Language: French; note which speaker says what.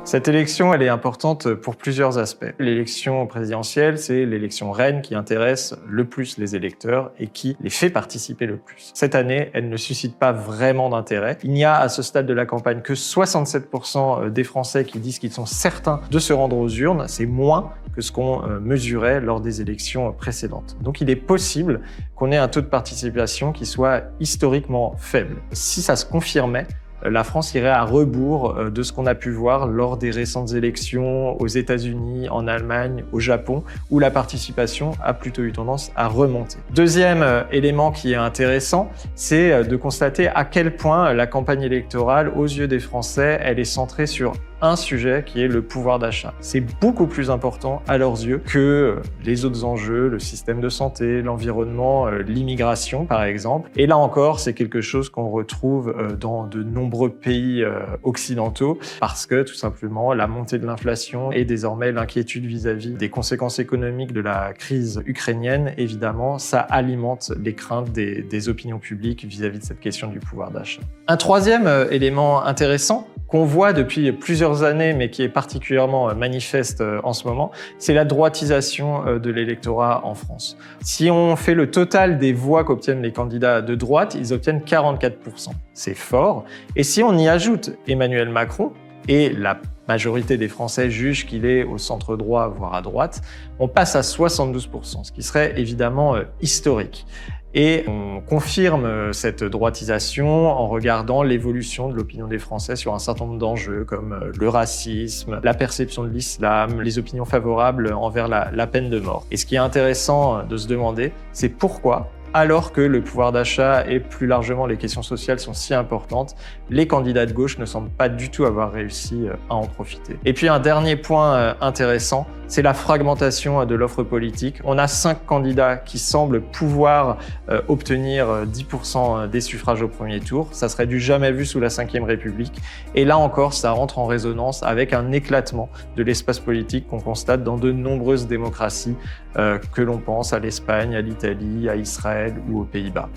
Speaker 1: Cette élection, elle est importante pour plusieurs aspects. L'élection présidentielle, c'est l'élection reine qui intéresse le plus les électeurs et qui les fait participer le plus. Cette année, elle ne suscite pas vraiment d'intérêt. Il n'y a à ce stade de la campagne que 67% des Français qui disent qu'ils sont certains de se rendre aux urnes. C'est moins que ce qu'on mesurait lors des élections précédentes. Donc il est possible qu'on ait un taux de participation qui soit historiquement faible. Si ça se confirmait, la France irait à rebours de ce qu'on a pu voir lors des récentes élections aux États-Unis, en Allemagne, au Japon, où la participation a plutôt eu tendance à remonter. Deuxième élément qui est intéressant, c'est de constater à quel point la campagne électorale, aux yeux des Français, elle est centrée sur un sujet qui est le pouvoir d'achat. C'est beaucoup plus important à leurs yeux que les autres enjeux, le système de santé, l'environnement, l'immigration par exemple. Et là encore, c'est quelque chose qu'on retrouve dans de nombreux pays occidentaux parce que tout simplement la montée de l'inflation et désormais l'inquiétude vis-à-vis des conséquences économiques de la crise ukrainienne, évidemment, ça alimente les craintes des opinions publiques vis-à-vis de cette question du pouvoir d'achat. Un troisième élément intéressant qu'on voit depuis plusieurs années, mais qui est particulièrement manifeste en ce moment, c'est la droitisation de l'électorat en France. Si on fait le total des voix qu'obtiennent les candidats de droite, ils obtiennent 44%. C'est fort. Et si on y ajoute Emmanuel Macron, et la majorité des Français jugent qu'il est au centre droit, voire à droite, on passe à 72%, ce qui serait évidemment historique. Et on confirme cette droitisation en regardant l'évolution de l'opinion des Français sur un certain nombre d'enjeux comme le racisme, la perception de l'islam, les opinions favorables envers la peine de mort. Et ce qui est intéressant de se demander, c'est pourquoi, alors que le pouvoir d'achat et plus largement les questions sociales sont si importantes, les candidats de gauche ne semblent pas du tout avoir réussi à en profiter. Et puis un dernier point intéressant, c'est la fragmentation de l'offre politique. On a 5 candidats qui semblent pouvoir obtenir 10% des suffrages au premier tour. Ça serait du jamais vu sous la Ve République. Et là encore, ça rentre en résonance avec un éclatement de l'espace politique qu'on constate dans de nombreuses démocraties, que l'on pense à l'Espagne, à l'Italie, à Israël ou aux Pays-Bas.